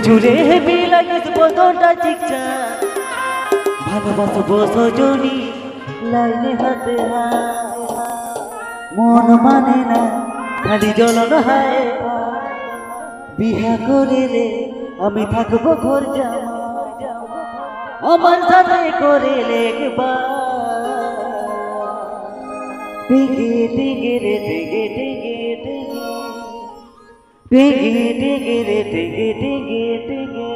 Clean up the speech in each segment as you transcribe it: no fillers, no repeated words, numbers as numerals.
ঝুলে হেবি লাগে বদনটা চিকচা ভালোবাসবো সজনী লাইনে হাতে মন মানে না খালি জ্বলন হায় বিহা করে রে আমি থাকবো ঘর জামা আমার সাথে করে লেখবা টিগে টিগে রে টিগে টিগে টিগে টিগে রে টিগে টিগে টিগে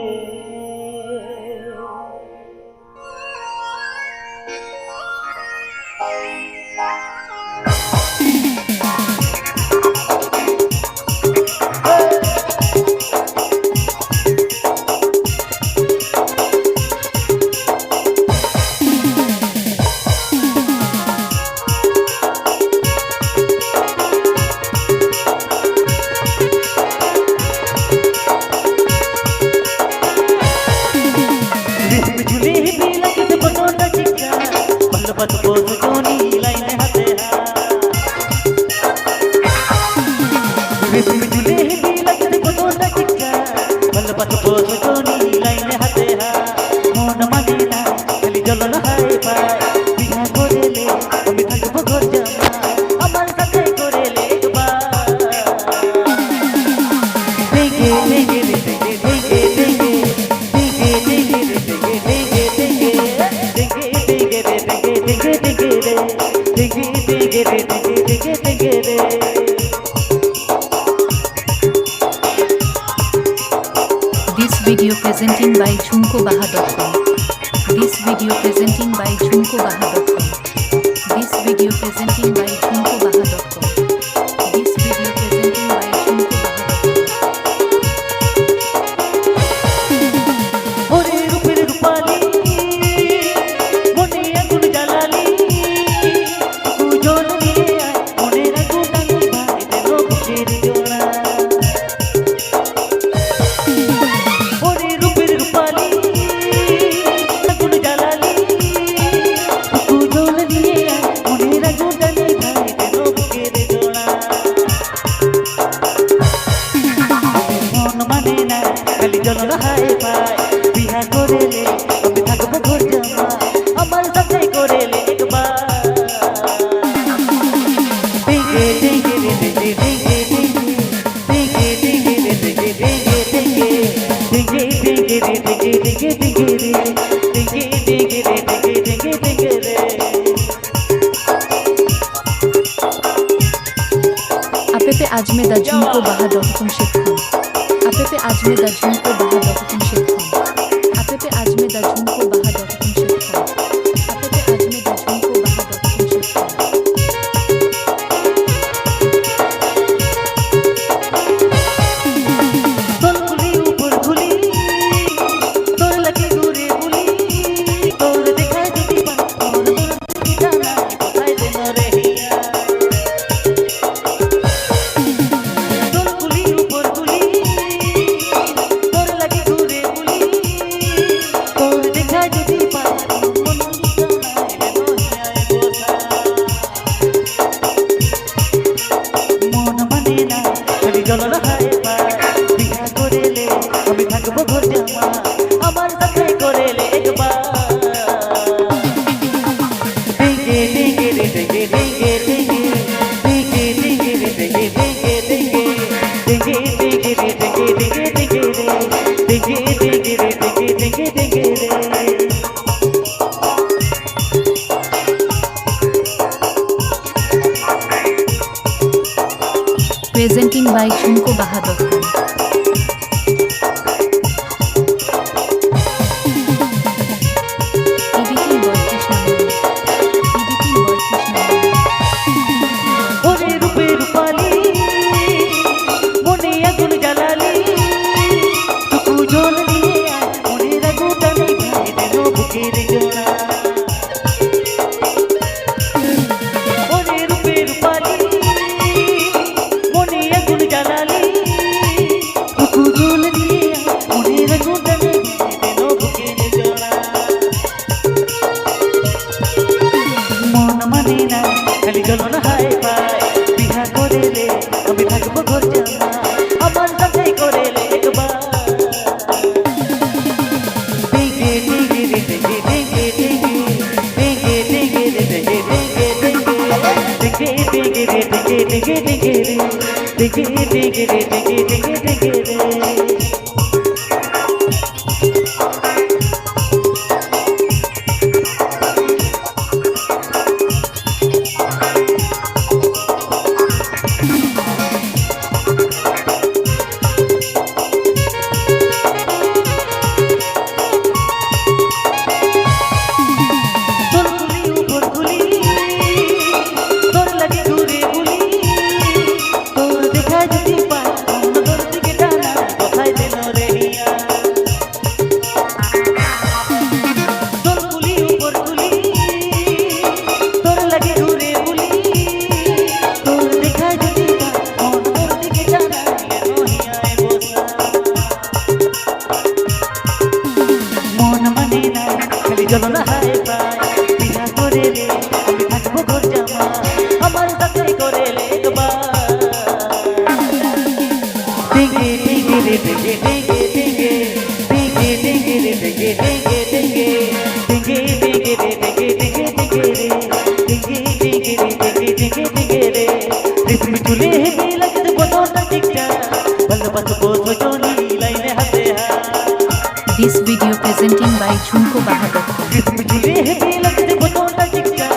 This video presenting by jhunkobaha.com. This video presenting by jhunkobaha.com. This video presenting by jhunkobaha.com. This video presenting by jhunkobaha.com. ওরে রূপের রূপালী মনে আগুন জ্বালালি দুজন মিলে মনের আগুন আগুন ভাই দেব বুকের জোড়া ওরে রূপের রূপালী আগুন জ্বালালি দুজন মিলে মনের আগুন জ্বালি ভাই দেব বুকের জোড়া মন মানে না খালি জ্বলন হায় পায় বিহা করেলে আমি থাকবো ঘর জামা আমার সাথে করেলে একবার টিগে টিগে রে টিগে টিগে টিগে টিগে রে টিগে টিগে টিগে টিগে টিগে রে টিগে টিগে টিগে রে টিগে টিগে রে টিগে টিগে টিগে রে appajmedaJhunkobaha.com shekhon. appajmedaJhunkobaha.com shekhon. appajmedaJhunkobaha.com shekhon. appajmedaJhunkobaha.com shekhon. তলগুলি উপর গুলি তোর লাগে ঘুরে গুলি তোর দেখায় যদি পান তোর কি জানা কোথায় যেন রেহিয়া তলগুলি উপর গুলি তোর লাগে ঘুরে গুলি তোর দেখায় যদি পান মন জানায় রে নহিয়ায় বোঝা মন মানে না খালি জ্বলন হায় পায় বিহা করেলে আমি থাকবো ঘর জামা আমার সাথে করেলে একবার টিগে টিগে রে টিগে টিগে টিগে টিগে টিগে রে টিগে টিগে টিগে টিগে টিগে রে টিগে টিগে টিগে রে টিগে টিগে রে টিগে টিগে টিগে রে Presenting by jhunkobaha.com. Editing by Krishna Mohan. Editing by Krishna Mohan. ওরে রূপে রূপালী মনে আগুন জ্বালালি টুকু জল টিঙ্গে টিঙ্গে রে টিঙ্গে টিঙ্গে রে টিঙ্গে টিঙ্গে টিঙ্গে রে জলনা হায় পায় বিনা করে রে আমি থাকবো ঘর জামা আমার সাথে করে লে একবার টিঙ্গে টিঙ্গে রে টিঙ্গে টিঙ্গে টিঙ্গে টিঙ্গে টিঙ্গে রে টিঙ্গে টিঙ্গে টিঙ্গে টিঙ্গে টিঙ্গে রে টিঙ্গে টিঙ্গে টিঙ্গে রে টিঙ্গে টিঙ্গে রে টিঙ্গে টিঙ্गे টিঙ্गे রে रिश्मी चूल्हे में लगते बोतों टिक्का बंद बंद बोतों जोनी लाइने हाथे हाथ This video presenting by Chunko Bahadur. रिश्मी चूल्हे में लगते बोतों टिक्का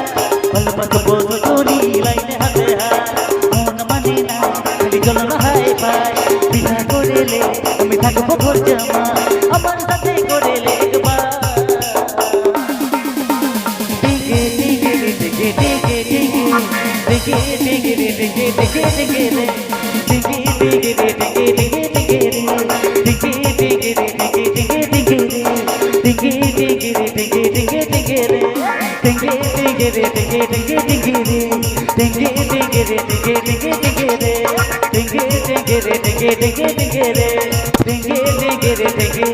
बंद बंद बोतों जोनी लाइने हाथे हाथ मोन माने ना खाली जलना हाय पाय बिना करे ले আমি থাকবো ঘর জামা আমার সাথে করে লে একবার টিঙ্গে টিঙ্গে রে টিঙ্গে টিঙ্গে টিঙ্গে টিঙ্গে টিঙ্গে রে টিঙ্গে টিঙ্গে টিঙ্গে রে টিঙ্গে টিঙ্গে রে টিঙ্গে টিঙ্গে টিঙ্গে রে টিঙ্गे টিঙ্गे রে টিঙ্गे টিঙ্गे টিঙ্गे রে টিঙ্गे টিঙ্गे রে টিঙ্गे টিঙ্गे টিঙ্गे রে টিঙ্गे টিঙ্गे রে টিঙ্गे টিঙ্गे টিঙ্गे রে টিঙ্गे টিঙ্गे রে টিঙ্गे টিঙ্गे টিঙ্गे রে टिंगे टिंगे रे टिंगे टिंगे टिंगे रे टिंगे टिंगे रे टिंगे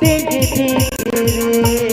टिंगे टिंगे रे